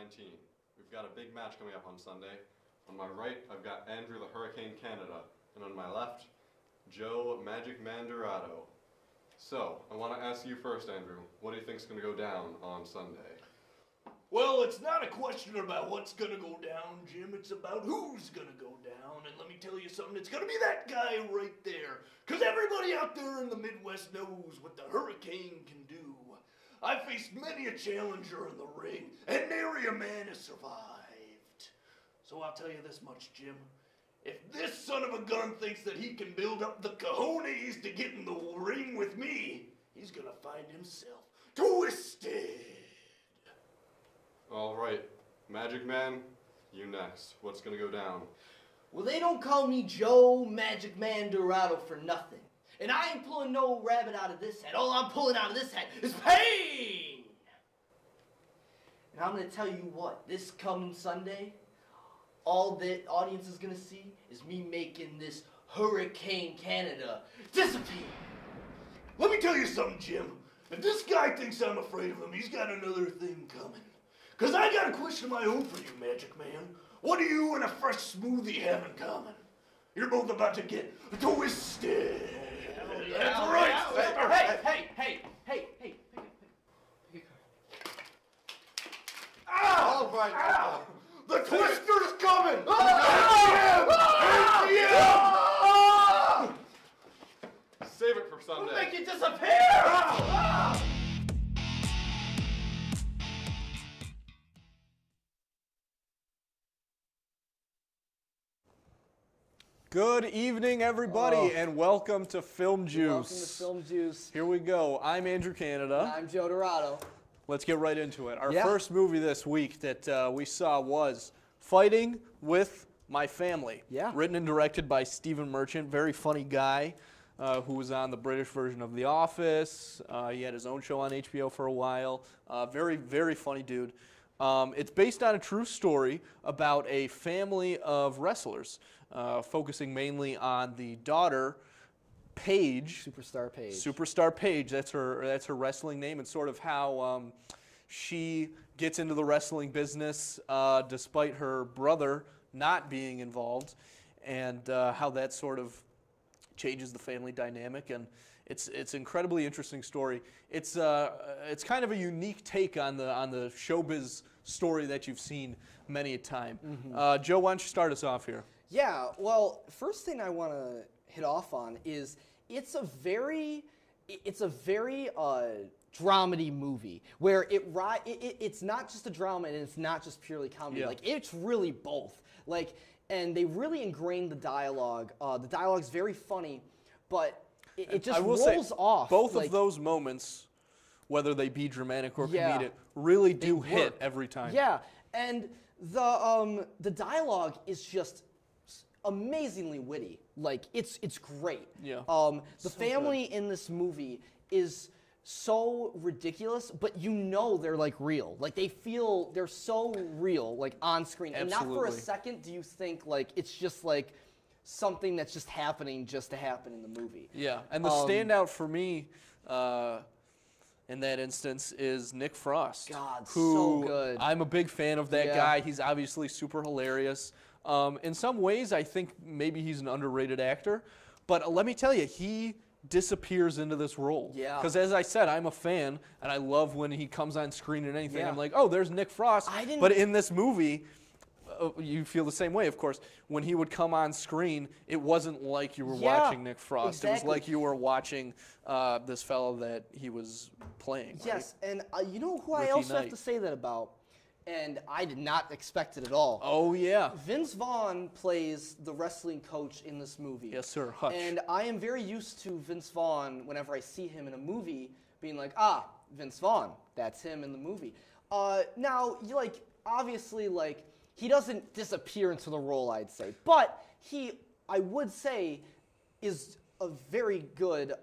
19. We've got a big match coming up on Sunday. On my right, I've got Andrew the Hurricane Canada, and on my left, Joe Magic Man Dorado. So, I want to ask you first, Andrew, what do you think's going to go down on Sunday? Well, it's not a question about what's gonna go down, Jim. It's about who's gonna go down. And let me tell you something, it's gonna be that guy right there. Cause everybody out there in the Midwest knows what the Hurricane can do. I've faced many a challenger in the ring, and nary a man has survived. So I'll tell you this much, Jim. If this son of a gun thinks that he can build up the cojones to get in the ring with me, he's gonna find himself twisted. All right, Magic Man, you next. What's gonna go down? Well, they don't call me Joe Magic Man Dorado for nothing. And I ain't pulling no rabbit out of this hat. All I'm pulling out of this hat is pain! And I'm gonna tell you what, this coming Sunday, all the audience is gonna see is me making this Hurricane Canada disappear. Let me tell you something, Jim. If this guy thinks I'm afraid of him, he's got another thing coming. Cause I got a question of my own for you, Magic Man. What do you and a fresh smoothie have in common? You're both about to get twisted. Yeah, that's right. Hey. Ow! All right. Ow! The twister's coming! Save it for Sunday. We'll make it disappear! Good evening, everybody, and welcome to Film Juice. Welcome to Film Juice. Here we go. I'm Andrew Canada. I'm Joe Dorado. Let's get right into it. Our Yeah. first movie this week that we saw was Fighting with My Family. Yeah. Written and directed by Stephen Merchant. Very funny guy who was on the British version of The Office. He had his own show on HBO for a while. Very, very funny dude. It's based on a true story about a family of wrestlers, focusing mainly on the daughter, Paige. Superstar Paige. Superstar Paige. That's her wrestling name, and sort of how she gets into the wrestling business despite her brother not being involved, and how that sort of changes the family dynamic. And it's an incredibly interesting story. It's kind of a unique take on the showbiz story that you've seen many a time. Mm-hmm. Joe, why don't you start us off here? Yeah, well, first thing I want to hit off on is it's a very dramedy movie where it's not just a drama and it's not just purely comedy. Yeah. Like, it's really both. Like, and they really ingrained the dialogue. The dialogue's very funny, but it just rolls off. Both of those moments, whether they be dramatic or comedic, really do hit every time. Yeah, and the dialogue is just amazingly witty. Like, it's great. Yeah. The family in this movie is so ridiculous, but you know they're like real. Like, they're so real, like on screen. Absolutely. And not for a second do you think like it's just like something that's just happening just to happen in the movie. Yeah, and the standout for me in that instance is Nick Frost. God, who so good. I'm a big fan of that guy. He's obviously super hilarious. In some ways, I think maybe he's an underrated actor. But let me tell you, he disappears into this role. Yeah. Because as I said, I'm a fan, and I love when he comes on screen and anything. Yeah. I'm like, oh, there's Nick Frost. But in this movie, you feel the same way, of course. When he would come on screen, it wasn't like you were watching Nick Frost. Exactly. It was like you were watching this fellow that he was playing. Yes, right? and you know who Ricky I also Knight. have to say that about? And I did not expect it at all. Oh, yeah. Vince Vaughn plays the wrestling coach in this movie. Yes, sir. Hutch. And I am very used to Vince Vaughn whenever I see him in a movie being like, Vince Vaughn, that's him in the movie. Now, obviously, he doesn't disappear into the role, I'd say. But I would say, is a very good,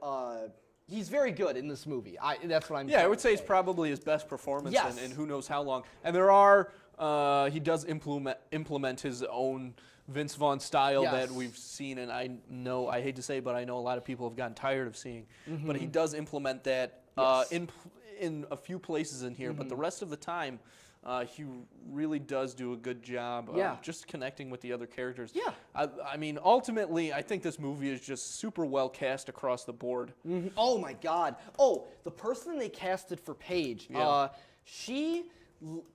he's very good in this movie. That's what I'm I would say it's probably his best performance Yes. in who knows how long. And there are, he does implement his own Vince Vaughn style that we've seen, and I hate to say it, but I know a lot of people have gotten tired of seeing. Mm-hmm. But he does implement that in a few places in here, but the rest of the time, He really does do a good job of just connecting with the other characters. Yeah. I mean, ultimately, I think this movie is just super well cast across the board. Mm-hmm. Oh my God. Oh, the person they casted for Paige, she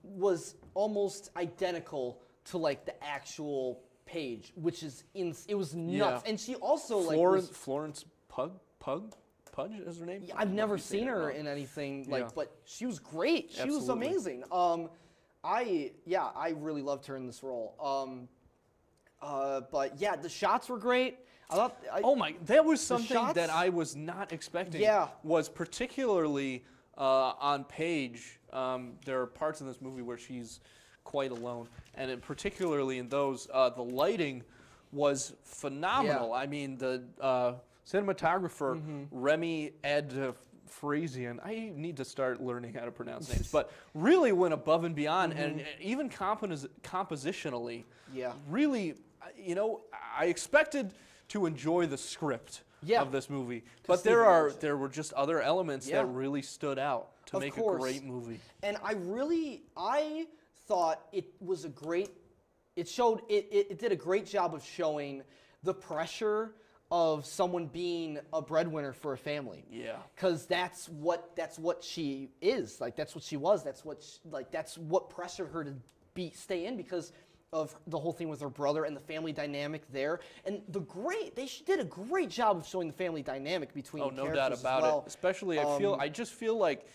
was almost identical to like the actual Paige, which is it was nuts. And she also Florence Pudge is her name? I've never seen her in anything but she was great. She was amazing. I really loved her in this role. But yeah, the shots were great. I thought that was something that I was not expecting. Yeah. Was particularly on Paige. There are parts in this movie where she's quite alone, and particularly in those, the lighting was phenomenal. Yeah. I mean, the cinematographer Remy Frasian. I need to start learning how to pronounce names, but really went above and beyond, and even compositionally. Yeah. Really, you know, I expected to enjoy the script of this movie, but there were just other elements that really stood out to make a great movie. And I thought it was a great. It did a great job of showing the pressure of someone being a breadwinner for a family. Yeah. Because that's what she is. Like that's what she was. That's what pressured her to stay in because of the whole thing with her brother and the family dynamic there. And they did a great job of showing the family dynamic between the characters. No doubt about it. Especially I just feel like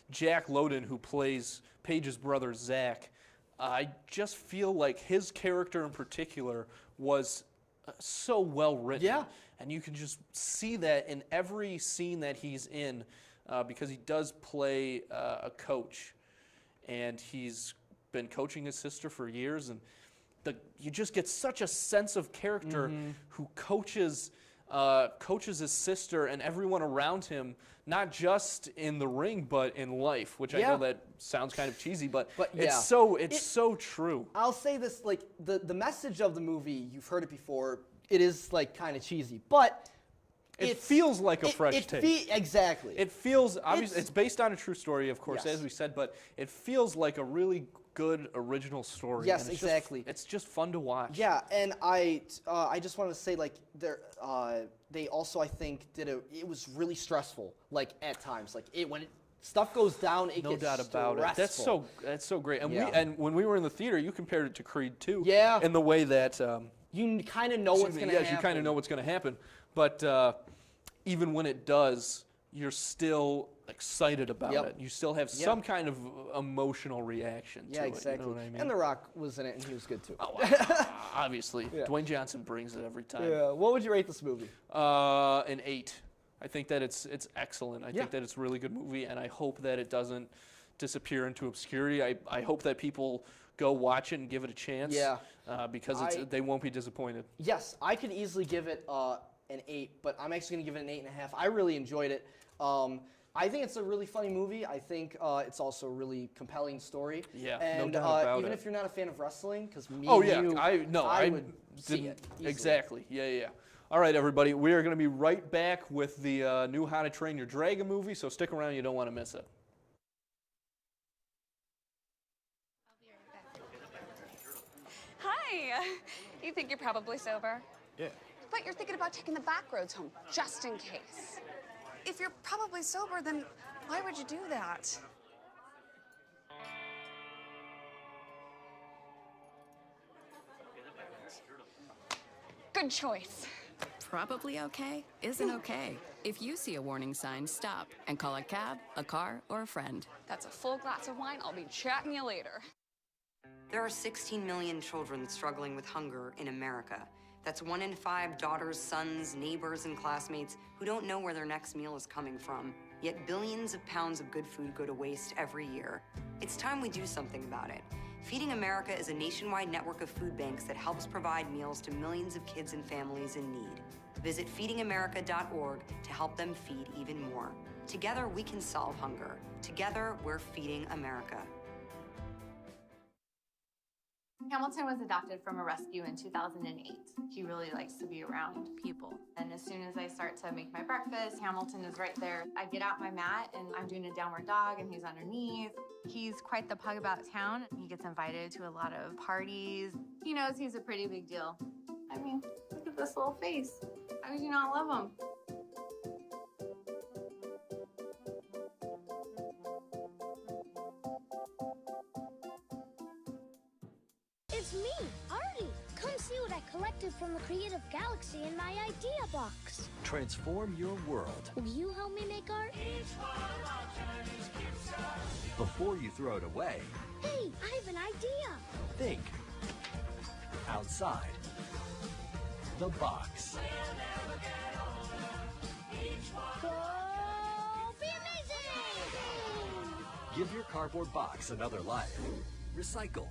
Jack Lowden, who plays Paige's brother Zach, I just feel like his character in particular was so well written. Yeah. And you can just see that in every scene that he's in, because he does play a coach, and he's been coaching his sister for years, and you just get such a sense of character who coaches his sister and everyone around him, not just in the ring but in life, which I know that sounds kind of cheesy, but it's so true. I'll say this, like the message of the movie, you've heard it before, it is like kind of cheesy, but it feels like a fresh take. Exactly. It feels, obviously, it's based on a true story, of course, as we said, but it feels like a really good original story. Yes, exactly. It's just fun to watch. Yeah, and I just want to say, like, they also, I think, it was really stressful, like, at times. Like, when stuff goes down, it gets doubt about stressful. it. That's so great. And when we were in the theater, you compared it to Creed 2. Yeah. In the way that you kind of know what's going to happen. Yes, you kind of know what's going to happen. But even when it does, you're still excited about it. You still have some kind of emotional reaction to it. Exactly. You know what I mean? And The Rock was in it, and he was good too. Oh, obviously. Dwayne Johnson brings it every time. Yeah. What would you rate this movie? An 8. I think that it's excellent. I think that it's a really good movie, and I hope that it doesn't disappear into obscurity. I hope that people go watch it and give it a chance. Yeah. Because they won't be disappointed. Yes, I could easily give it an 8, but I'm actually going to give it an 8.5. I really enjoyed it. I think it's a really funny movie. I think it's also a really compelling story. Yeah, and no doubt about even it. if you're not a fan of wrestling, because me I would see it easily. Exactly. Yeah. All right, everybody. We are going to be right back with the new How to Train Your Dragon movie, so stick around. You don't want to miss it. Hi. You think you're probably sober? Yeah. But you're thinking about taking the back roads home, just in case. If you're probably sober, then why would you do that? Good choice. Probably okay isn't okay. If you see a warning sign, stop and call a cab, a car, or a friend. That's a full glass of wine. I'll be chatting you later. There are 16 million children struggling with hunger in America. That's 1 in 5 daughters, sons, neighbors, and classmates who don't know where their next meal is coming from. Yet billions of pounds of good food go to waste every year. It's time we do something about it. Feeding America is a nationwide network of food banks that helps provide meals to millions of kids and families in need. Visit feedingamerica.org to help them feed even more. Together, we can solve hunger. Together, we're feeding America. Hamilton was adopted from a rescue in 2008. He really likes to be around people. And as soon as I start to make my breakfast, Hamilton is right there. I get out my mat and I'm doing a downward dog and he's underneath. He's quite the pug about town. He gets invited to a lot of parties. He knows he's a pretty big deal. I mean, look at this little face. How could you not love him? It's me, Artie. Come see what I collected from the creative galaxy in my idea box. Transform your world. Will you help me make art? Before you throw it away, Hey, I have an idea. think outside the box. Go be amazing! Give your cardboard box another life. Recycle.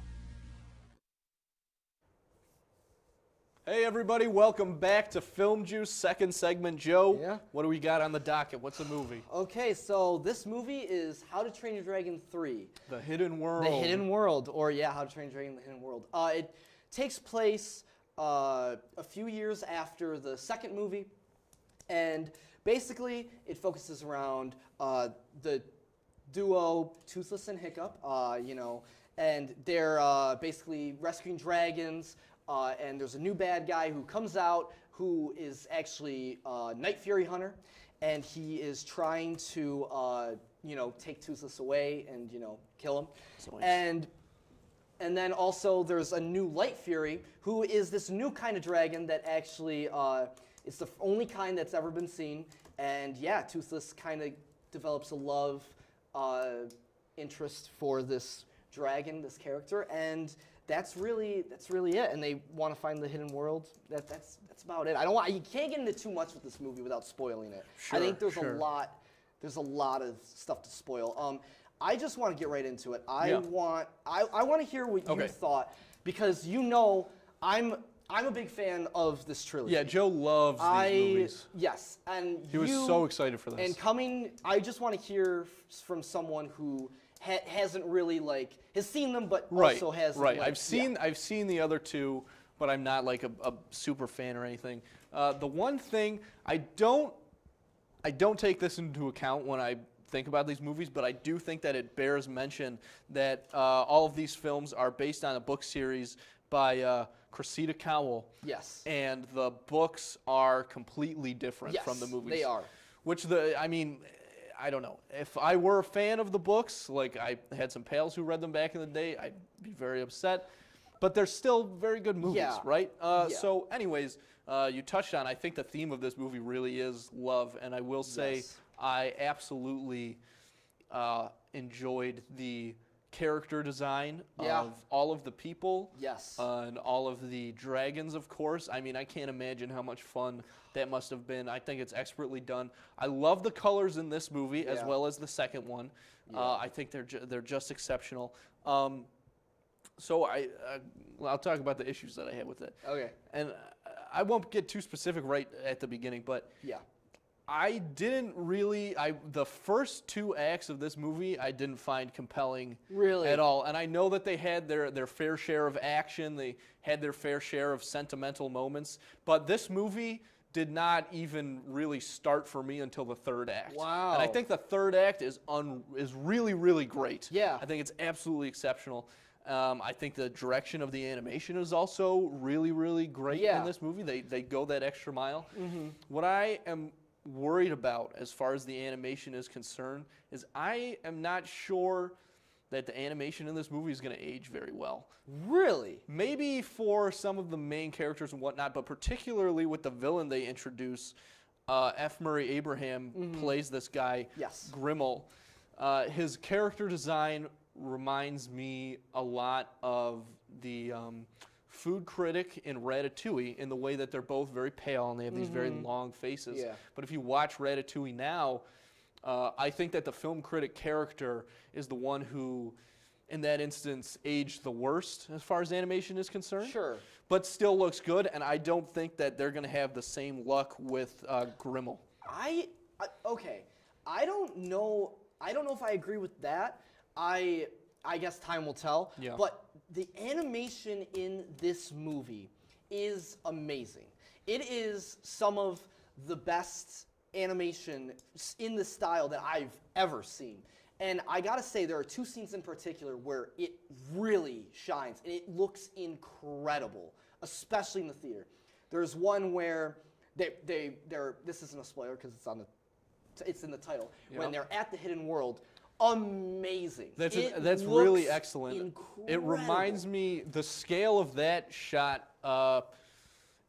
Hey everybody, welcome back to Film Juice, second segment. Joe, Yeah? what do we got on the docket? What's the movie? Okay, so this movie is How to Train Your Dragon 3. The Hidden World. The Hidden World, or yeah, How to Train Your Dragon: The Hidden World. It takes place a few years after the second movie, and basically it focuses around the duo Toothless and Hiccup, and they're basically rescuing dragons. And there's a new bad guy who comes out who is actually a Night Fury hunter, and he is trying to, take Toothless away and, kill him. And then also there's a new Light Fury who is this new kind of dragon that actually is the only kind that's ever been seen. And yeah, Toothless kind of develops a love interest for this dragon, this character, and that's really it. And they want to find the hidden world. That's about it. You can't get into too much with this movie without spoiling it. Sure, I think there's sure. a lot of stuff to spoil. I just want to get right into it. I Yeah. want to hear what you thought, because I'm a big fan of this trilogy. Yeah, Joe loves these movies. Yes, and He was so excited for this. And I just want to hear from someone who hasn't really has seen them, but also hasn't. Right. I've seen the other two, but I'm not like a super fan or anything. The one thing I don't take this into account when I think about these movies, but I do think that it bears mention that all of these films are based on a book series by Cressida Cowell. Yes. And the books are completely different from the movies. They are. I don't know. If I were a fan of the books, like I had some pals who read them back in the day, I'd be very upset. But they're still very good movies, right? So anyways, you touched on, I think the theme of this movie really is love. And I will say I absolutely enjoyed the character design of all of the people. Yes. And all of the dragons, of course. I mean, I can't imagine how much fun that must have been. I think it's expertly done. I love the colors in this movie as well as the second one. I think they're just exceptional. So I'll talk about the issues that I had with it. Okay. And I won't get too specific right at the beginning, but I didn't really. The first two acts of this movie I didn't find compelling at all. And I know that they had their fair share of action. They had their fair share of sentimental moments. But this movie did not even really start for me until the third act. Wow. And I think the third act is really, really great. Yeah. I think it's absolutely exceptional. I think the direction of the animation is also really, really great in this movie. They go that extra mile. Mm-hmm. What I am worried about as far as the animation is concerned is I am not sure that the animation in this movie is going to age very well. Really? Maybe for some of the main characters and whatnot, but particularly with the villain they introduce, F. Murray Abraham plays this guy, Grimmel. His character design reminds me a lot of the food critic in Ratatouille in the way that they're both very pale and they have these very long faces. Yeah. But if you watch Ratatouille now, I think that the film critic character is the one who, in that instance, aged the worst as far as animation is concerned. Sure. But still looks good, and I don't think that they're going to have the same luck with Grimmel. Okay. I don't know if I agree with that. I guess time will tell. Yeah. But the animation in this movie is amazing. It is some of the best animation in the style that I've ever seen. And I gotta say, there are two scenes in particular where it really shines, and it looks incredible, especially in the theater. There's one where they're this isn't a spoiler because it's in the title, when they're at the Hidden World. Amazing. That's really excellent. Incredible. It reminds me, the scale of that shot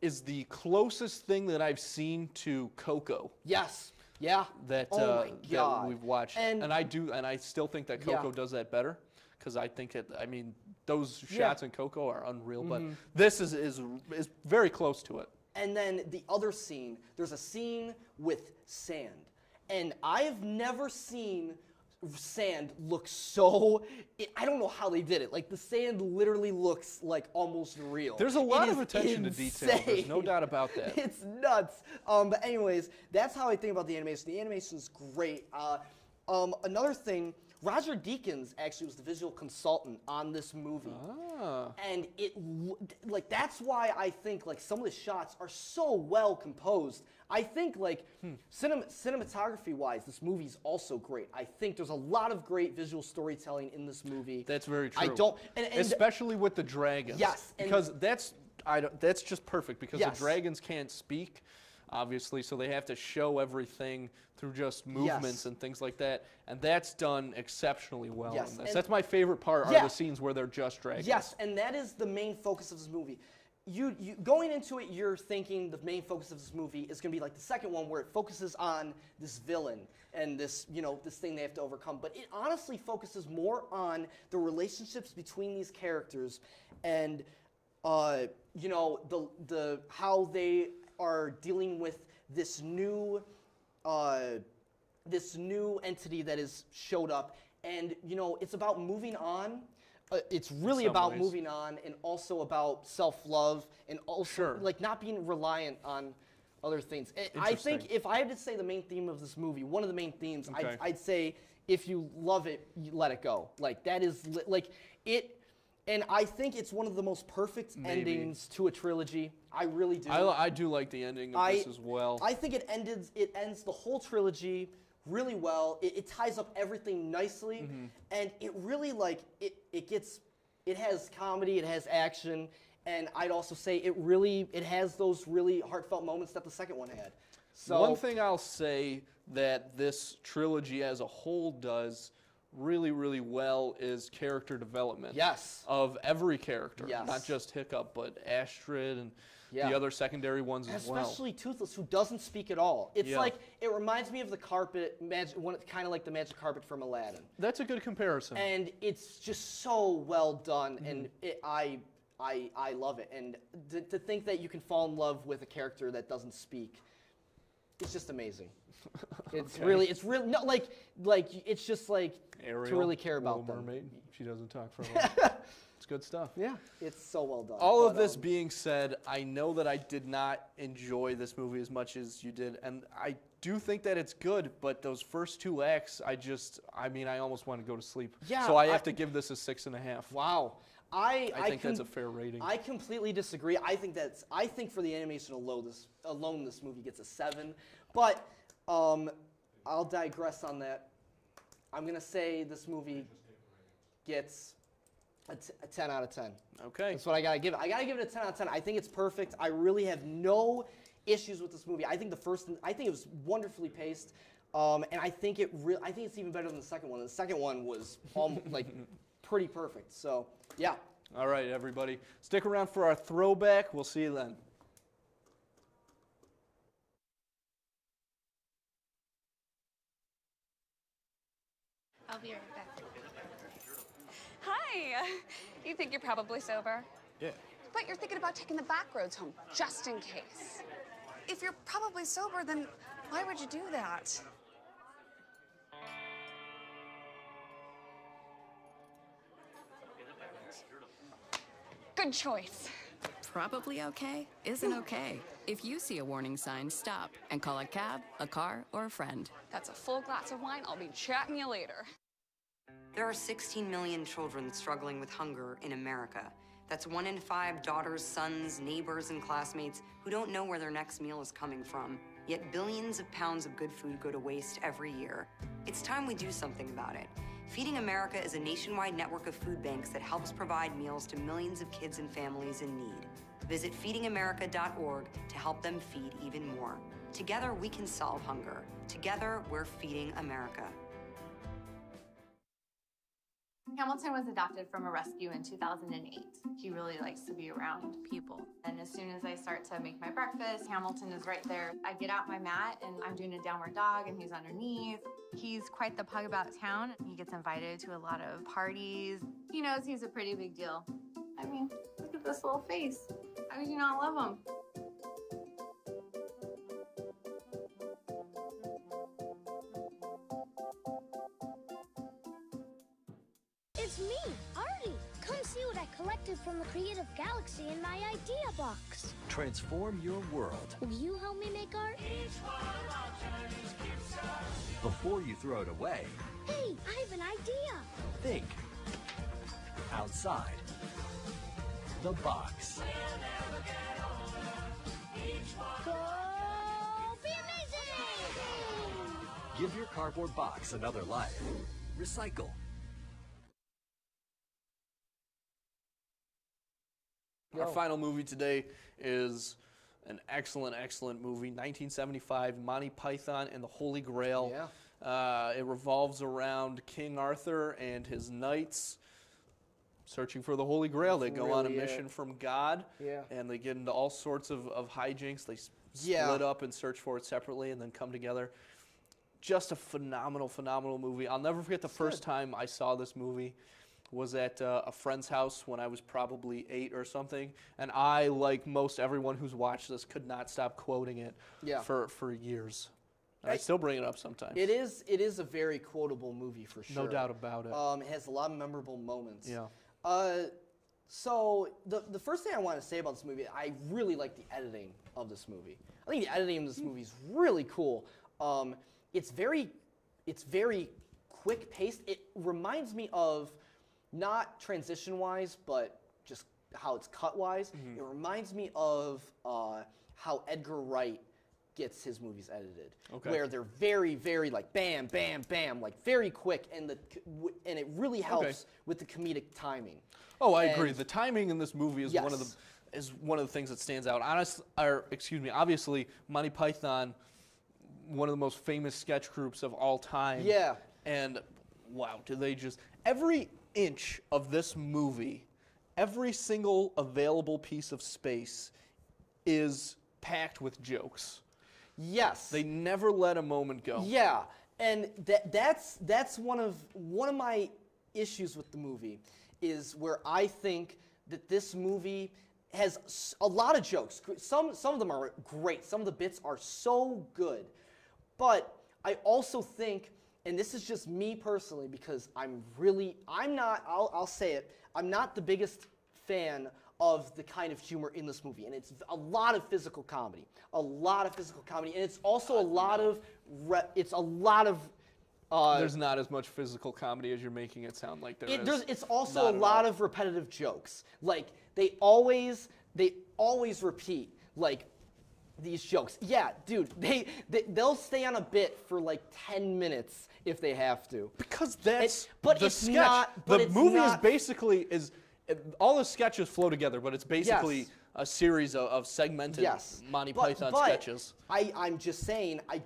is the closest thing that I've seen to Coco. Yes. Yeah. That that we've watched, and I still think that Coco does that better, because I think those shots in Coco are unreal, but this is very close to it. And then the other scene, there's a scene with sand, and I've never seen sand looks so, I don't know how they did it. Like, the sand literally looks like almost real. There's a lot of attention to detail. There's no doubt about that. It's nuts. But anyways, that's how I think about the animation. The animation is great. Another thing, Roger Deakins actually was the visual consultant on this movie. And that's why I think some of the shots are so well composed. I think cinematography-wise, this movie's also great. I think there's a lot of great visual storytelling in this movie. That's very true. I don't, especially with the dragons. Yes, because that's just perfect, because the dragons can't speak, obviously, so they have to show everything through just movements and things like that, and that's done exceptionally well in this. That's my favorite part, are the scenes where they're just dragons. Yes, and that is the main focus of this movie. You going into it, you're thinking the main focus of this movie is going to be like the second one, where it focuses on this villain and this, this thing they have to overcome. But it honestly focuses more on the relationships between these characters, and how they are dealing with this new entity that has showed up, and it's about moving on. It's really about moving on, and also about self-love, and also not being reliant on other things. I think if I had to say the main theme of this movie, one of the main themes, I'd say, if you love it, you let it go. That is it. And I think it's one of the most perfect endings to a trilogy. I really do. I do like the ending of this as well. I think it ends the whole trilogy really well. It ties up everything nicely, and it really it has comedy, it has action, and I'd also say it has those really heartfelt moments that the second one had. So one thing I'll say that this trilogy as a whole does really, really well is character development. Yes. Of every character. Yes. Not just Hiccup, but Astrid and the other secondary ones as well. Especially Toothless, who doesn't speak at all. It's it reminds me of the carpet, kind of like the magic carpet from Aladdin. That's a good comparison. And it's just so well done, and I love it. And to think that you can fall in love with a character that doesn't speak, it's just amazing. It's really it's just Ariel, to really care about Little them. Mermaid. She doesn't talk for a while. It's good stuff. Yeah, it's so well done. All of this being said, I know that I did not enjoy this movie as much as you did, and I do think that it's good, but those first two acts, I almost want to go to sleep. Yeah, so I have to give this a 6.5. Wow. I think that's a fair rating. I completely disagree. I think for the animation alone, this movie gets a 7. But I'll digress on that. I'm gonna say this movie gets a 10 out of 10. Okay. That's what I gotta give it. I gotta give it a 10 out of 10. I think it's perfect. I really have no issues with this movie. I think it was wonderfully paced, and I think it's even better than the second one. The second one was pretty perfect. So yeah. All right, everybody, stick around for our throwback. We'll see you then. I'll be right back. Hi. You think you're probably sober? Yeah. But you're thinking about taking the back roads home, just in case. If you're probably sober, then why would you do that? Good choice. Probably okay isn't okay. If you see a warning sign, stop and call a cab, a car, or a friend. That's a full glass of wine. I'll be chatting you later. There are 16 million children struggling with hunger in America. That's 1 in 5 daughters, sons, neighbors, and classmates who don't know where their next meal is coming from. Yet billions of pounds of good food go to waste every year. It's time we do something about it. Feeding America is a nationwide network of food banks that helps provide meals to millions of kids and families in need. Visit feedingamerica.org to help them feed even more. Together, we can solve hunger. Together, we're feeding America. Hamilton was adopted from a rescue in 2008. He really likes to be around people. And as soon as I start to make my breakfast, Hamilton is right there. I get out my mat and I'm doing a downward dog and he's underneath. He's quite the pug about town. He gets invited to a lot of parties. He knows he's a pretty big deal. I mean, look at this little face. How could you not love him? It's me, Artie. Come see what I collected from the creative galaxy in my idea box. Transform your world. Will you help me make art? Before you throw it away, Hey, I have an idea. think outside the box. Go be amazing! Give your cardboard box another life. Recycle. Our final movie today is an excellent, excellent movie, 1975, Monty Python and the Holy Grail. Yeah. It revolves around King Arthur and his knights searching for the Holy Grail. They go on a mission from God, and they get into all sorts of hijinks. They split up and search for it separately and then come together. Just a phenomenal, phenomenal movie. I'll never forget the first time I saw this movie was at a friend's house when I was probably 8 or something, and I, like most everyone who's watched this, could not stop quoting it for years. And I still bring it up sometimes. It is a very quotable movie for sure. No doubt about it. It has a lot of memorable moments. Yeah. So the first thing I want to say about this movie, I really like the editing of this movie. I think the editing of this movie is really cool. It's very quick paced. It reminds me of, not transition-wise, but just how it's cut-wise. It reminds me of how Edgar Wright gets his movies edited, where they're very, very like bam, bam, bam, like very quick, and it really helps with the comedic timing. Oh, I agree. The timing in this movie is one of the things that stands out. Obviously, Monty Python, one of the most famous sketch groups of all time. Yeah. And wow, do they just every inch of this movie, every single available piece of space is packed with jokes. Yes. They never let a moment go. Yeah, and that's one of my issues with the movie, is where I think that this movie has a lot of jokes. Some of them are great. Some of the bits are so good. But I also think, and this is just me personally, because I'll say it, I'm not the biggest fan of the kind of humor in this movie, and it's a lot of physical comedy, and it's also a lot of, there's not as much physical comedy as you're making it sound like there is. It's also a lot of repetitive jokes. Like, they always repeat, like, these jokes. Yeah, dude, they'll stay on a bit for like 10 minutes if they have to. Because that's the sketch. The movie is basically, all the sketches flow together, but it's basically a series of segmented Monty Python sketches. I'm just saying, I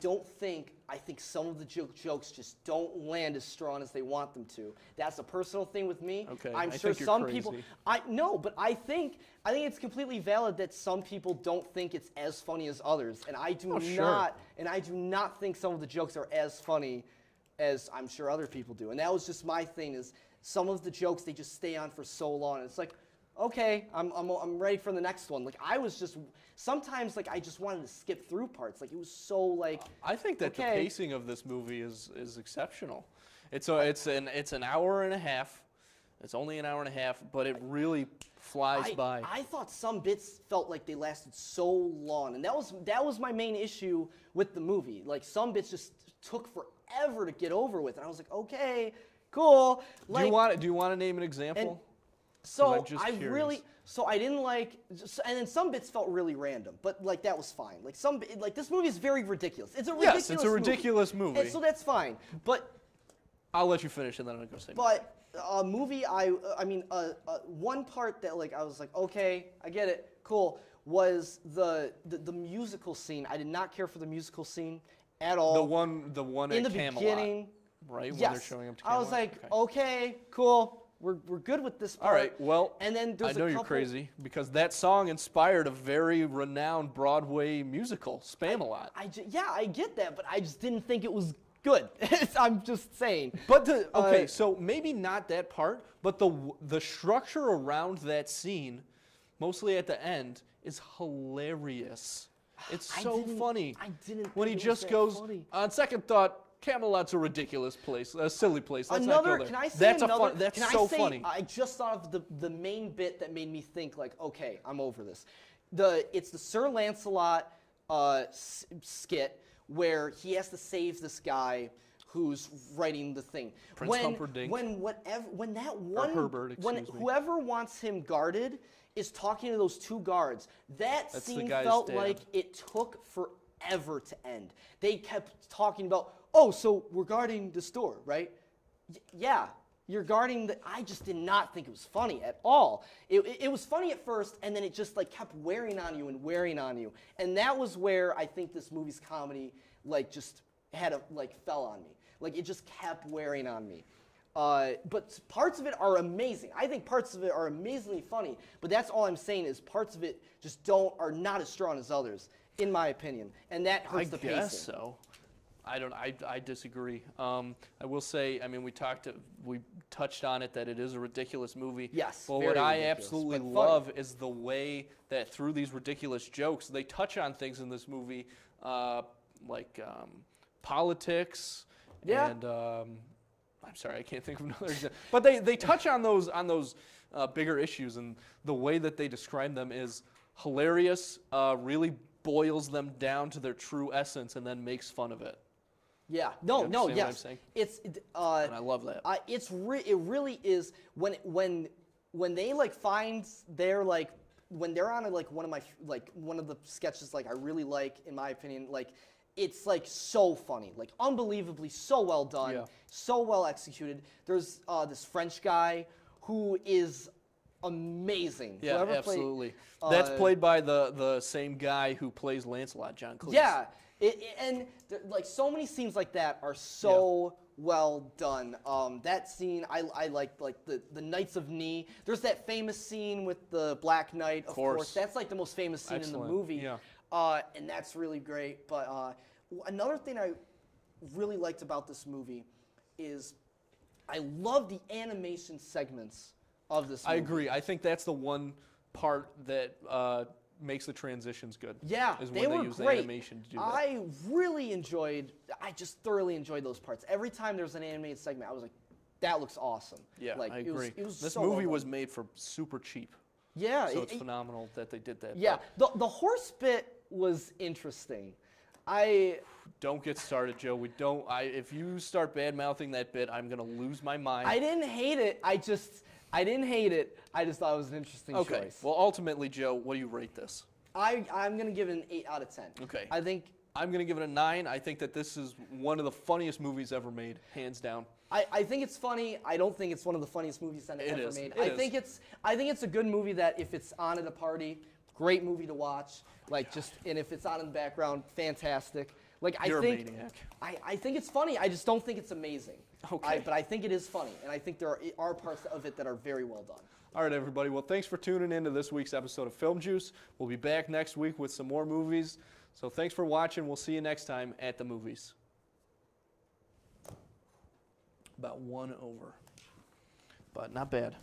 think some of the jokes just don't land as strong as they want them to. That's a personal thing with me. Okay, I'm I sure think you're some crazy. people, but I think it's completely valid that some people don't think it's as funny as others, and I do not think some of the jokes are as funny as I'm sure other people do. And that was just my thing, is some of the jokes, they just stay on for so long. It's like, okay, I'm ready for the next one. Like, sometimes like I just wanted to skip through parts. Like, it was so like. I think that the pacing of this movie is exceptional. It's an hour and a half. It's only an hour and a half, but it really flies by. I thought some bits felt like they lasted so long, and that was my main issue with the movie. Like, some bits just took forever to get over with, and I was like, okay, cool. Do you want to name an example? So I'm just curious. I didn't like, and then some bits felt really random, but like that was fine. Like this movie is very ridiculous. It's a ridiculous it's a ridiculous movie. And so that's fine. But I'll let you finish and then I'm gonna go say. But a movie, one part that like I was like, okay, I get it, cool, was the musical scene. I did not care for the musical scene at all. The one in at the Camelot, beginning, right? Yes, When they're showing up to Camelot? I was like, okay, cool. We're good with this part. All right, well, and then I know you're crazy because that song inspired a very renowned Broadway musical, Spamalot. I get that, but I just didn't think it was good. I'm just saying. But so maybe not that part, but the structure around that scene, mostly at the end, is hilarious. It's so funny. I didn't. When he just goes, on second thought, Camelot's a ridiculous place, a silly place. Let's not go there. Can I say that's another? That's so funny. I just thought of the main bit that made me think like, okay, I'm over this. It's the Sir Lancelot skit where he has to save this guy who's writing the thing. Prince Humperdinck. Whoever wants him guarded is talking to those two guards. That's scene felt like it took forever to end. They kept talking about, oh, so we're guarding the store, right? Yeah, you're guarding the. I just did not think it was funny at all. It was funny at first, and then it just like kept wearing on you and wearing on you, and that was where I think this movie's comedy like just fell on me. Like it just kept wearing on me. But parts of it are amazing. I think parts of it are amazingly funny. But that's all I'm saying is parts of it just are not as strong as others, in my opinion, and that hurts the pacing. I guess so. I disagree. I will say, I mean, we touched on it that it is a ridiculous movie. Yes. But what I absolutely love is the way that through these ridiculous jokes, they touch on things in this movie, like politics. Yeah. And I'm sorry, I can't think of another example. But they touch on those bigger issues, and the way that they describe them is hilarious. Really boils them down to their true essence, and then makes fun of it. Yeah. You No. understand Yes. what I'm saying? And I love that. It really is when they like find their like when they're on like one of the sketches like I really like, in my opinion, like it's like so funny, like unbelievably so well done, so well executed. There's this French guy who is amazing. Yeah, absolutely. That's played by the same guy who plays Lancelot, John Cleese. Yeah, and like so many scenes like that are so well done. That scene, I like the Knights of Ni. There's that famous scene with the Black Knight, of course. That's like the most famous scene in the movie. Yeah. And that's really great. But another thing I really liked about this movie is I love the animation segments of this movie. I agree. I think that's the one part that makes the transitions good. Yeah, is they when were they use great. the animation to do that. I just thoroughly enjoyed those parts. Every time there's an animated segment, I was like, that looks awesome. Yeah, like, I agree. This so movie well was made for super cheap. Yeah. So it's phenomenal that they did that. Yeah, the horse bit was interesting. Don't get started, Joe. If you start bad-mouthing that bit, I'm going to lose my mind. I didn't hate it. I didn't hate it. I just thought it was an interesting choice. Well, ultimately, Joe, what do you rate this? I'm going to give it an 8 out of 10. Okay. I'm going to give it a 9. I think that this is one of the funniest movies ever made, hands down. I think it's funny. I don't think it's one of the funniest movies ever made. I think it's a good movie that if it's on at a party, great movie to watch. And if it's on in the background, fantastic. You're a maniac. I think it's funny. I just don't think it's amazing. Okay. But I think it is funny, and I think there are parts of it that are very well done. All right, everybody. Well, thanks for tuning in to this week's episode of Film Juice. We'll be back next week with some more movies. So thanks for watching. We'll see you next time at the movies. About 1 over, but not bad.